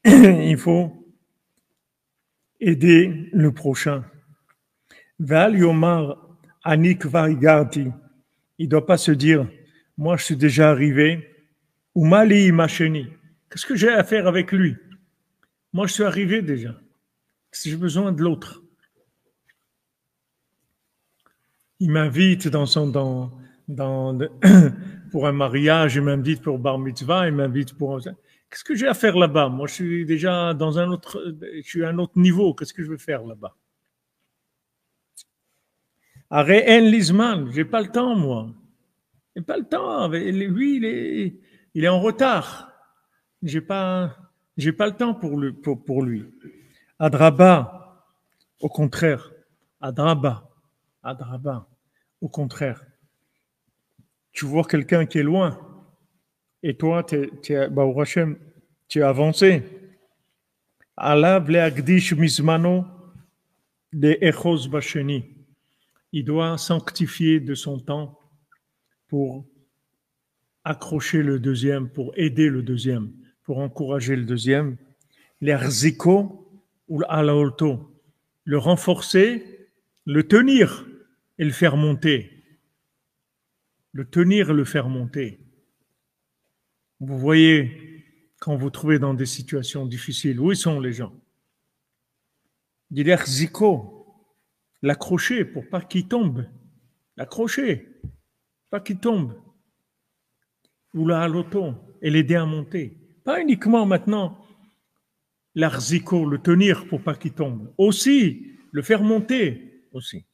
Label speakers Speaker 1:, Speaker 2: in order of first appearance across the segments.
Speaker 1: il faut aider le prochain. Val Yomar Anik Varigarti. Il ne doit pas se dire, moi je suis déjà arrivé, ou Mali Macheni. Qu'est-ce que j'ai à faire avec lui? Moi je suis arrivé déjà. Si j'ai besoin de l'autre. Il m'invite pour un mariage, il m'invite pour bar mitzvah, il m'invite pour. Qu'est-ce que j'ai à faire là-bas? Moi, je suis déjà dans un autre, je suis à un autre niveau. Qu'est-ce que je veux faire là-bas? Arrête, Lisman, j'ai pas le temps, moi. J'ai pas le temps. Lui, il est en retard. J'ai pas le temps pour lui. Adraba, au contraire. Adraba. Au contraire. Tu vois quelqu'un qui est loin, et toi, Baruch Hashem, tu es avancé. Alav le'agdish mizmano de echos basheni. Il doit sanctifier de son temps pour accrocher le deuxième, pour aider le deuxième, pour encourager le deuxième. L'erziko ou l'alaolto. Le renforcer, le tenir et le faire monter. Le tenir et le faire monter. Vous voyez, quand vous trouvez dans des situations difficiles, où sont les gens? Diler ziko, l'accrocher pour pas qu'il tombe. L'accrocher, pas qu'il tombe. Ou la haloton, et l'aider à monter. Pas uniquement maintenant l'arziko, le tenir pour pas qu'il tombe. Aussi, le faire monter aussi.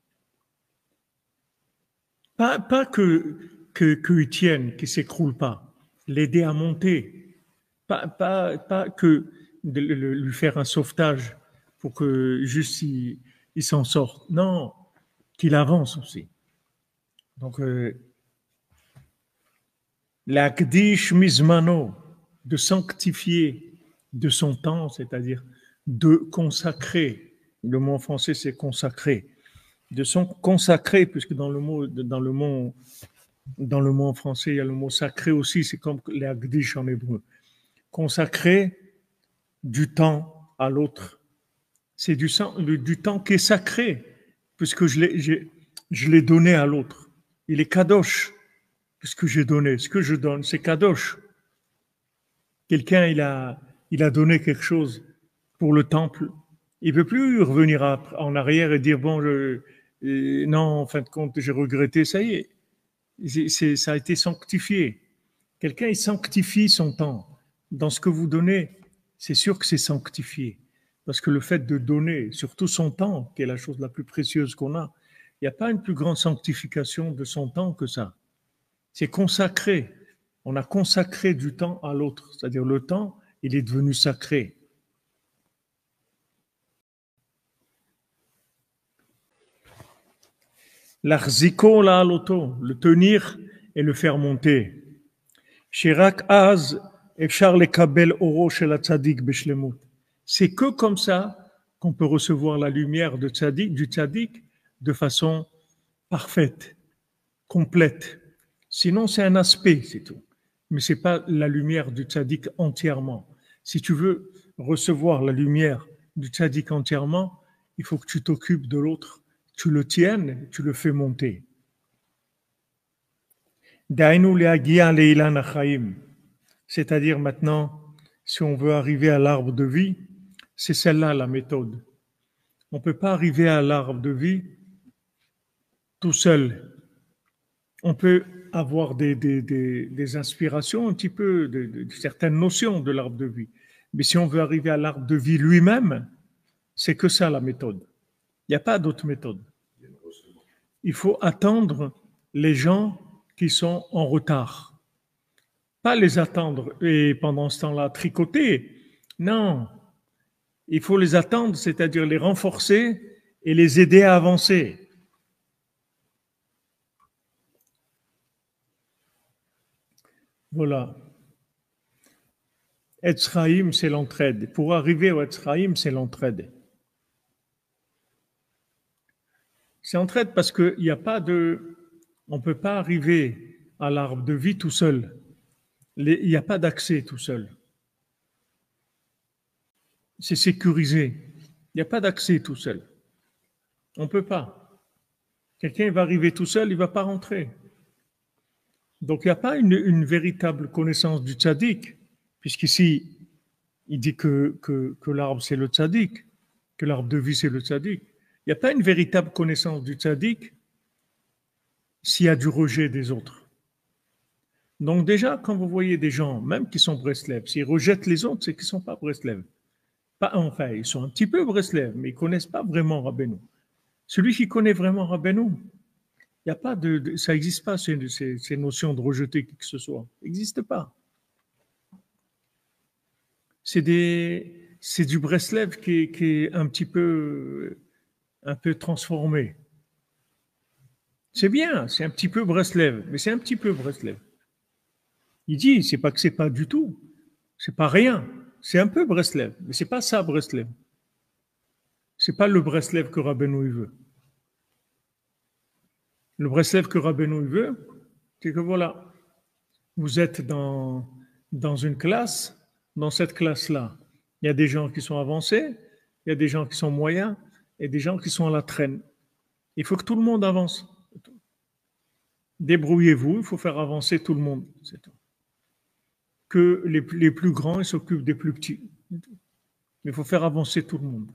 Speaker 1: Pas qu'il tienne, qu'il s'écroule pas. L'aider à monter. Pas que de lui faire un sauvetage pour que juste il s'en sorte. Non, qu'il avance aussi. Donc, l'akdish mizmano, de sanctifier de son temps, c'est-à-dire de consacrer. Le mot en français, c'est consacrer. De son consacrer, puisque dans le mot en français, il y a le mot sacré aussi, c'est comme l'akdish en hébreu. Consacrer du temps à l'autre. C'est du temps qui est sacré, puisque je l'ai donné à l'autre. Il est kadosh, puisque j'ai donné. Ce que je donne, c'est kadosh. Quelqu'un, il a donné quelque chose pour le temple. Il ne peut plus revenir en arrière et dire, bon, non, en fin de compte, j'ai regretté, ça y est, ça a été sanctifié. Quelqu'un, il sanctifie son temps. Dans ce que vous donnez, c'est sûr que c'est sanctifié. Parce que le fait de donner, surtout son temps, qui est la chose la plus précieuse qu'on a, il n'y a pas une plus grande sanctification de son temps que ça. C'est consacré. On a consacré du temps à l'autre. C'est-à-dire le temps, il est devenu sacré. L'arziko la loto, le tenir et le faire monter. Shirak az efshar lekabel oro shel tzadik beshlemut. C'est que comme ça qu'on peut recevoir la lumière du tzaddik de façon parfaite, complète. Sinon, c'est un aspect, c'est tout. Mais c'est pas la lumière du tzaddik entièrement. Si tu veux recevoir la lumière du tzaddik entièrement, il faut que tu t'occupes de l'autre, tu le tiennes, tu le fais monter. C'est-à-dire maintenant, si on veut arriver à l'arbre de vie, c'est celle-là la méthode. On ne peut pas arriver à l'arbre de vie tout seul. On peut avoir des inspirations, un petit peu, de certaines notions de l'arbre de vie. Mais si on veut arriver à l'arbre de vie lui-même, c'est que ça la méthode. Il n'y a pas d'autre méthode. Il faut attendre les gens qui sont en retard. Pas les attendre et pendant ce temps-là tricoter. Non, il faut les attendre, c'est-à-dire les renforcer et les aider à avancer. Voilà. Etzraïm, c'est l'entraide. Pour arriver au Etzraïm, c'est l'entraide. C'est entraide parce qu'il n'y a pas de... On ne peut pas arriver à l'arbre de vie tout seul. Il n'y a pas d'accès tout seul. c'est sécurisé. Il n'y a pas d'accès tout seul. On ne peut pas. Quelqu'un va arriver tout seul, il ne va pas rentrer. Donc il n'y a pas une véritable connaissance du tzaddik, puisqu'ici, il dit que l'arbre c'est le tzaddik, que l'arbre de vie c'est le tzaddik. Il n'y a pas une véritable connaissance du tzaddik s'il y a du rejet des autres. Donc déjà, quand vous voyez des gens, même qui sont Breslev, s'ils rejettent les autres, c'est qu'ils ne sont pas Breslev. Pas, enfin, ils sont un petit peu Breslev, mais ils ne connaissent pas vraiment Rabbeinu. Celui qui connaît vraiment Rabbeinu, il y a pas ça n'existe pas, ces notions de rejeter qui que ce soit. Ça n'existe pas. C'est du Breslev qui est un peu transformé. C'est bien, c'est un petit peu Breslev, mais c'est un petit peu Breslev. Il dit, c'est pas que c'est pas du tout, c'est pas rien, c'est un peu Breslev, mais c'est pas ça Breslev. C'est pas le Breslev que Rabbeinu veut. Le Breslev que Rabbeinu veut, c'est que voilà, vous êtes dans une classe, dans cette classe-là, il y a des gens qui sont avancés, il y a des gens qui sont moyens et des gens qui sont à la traîne. Il faut que tout le monde avance. Débrouillez-vous, il faut faire avancer tout le monde. C'est tout. Que les plus grands s'occupent des plus petits. Mais il faut faire avancer tout le monde.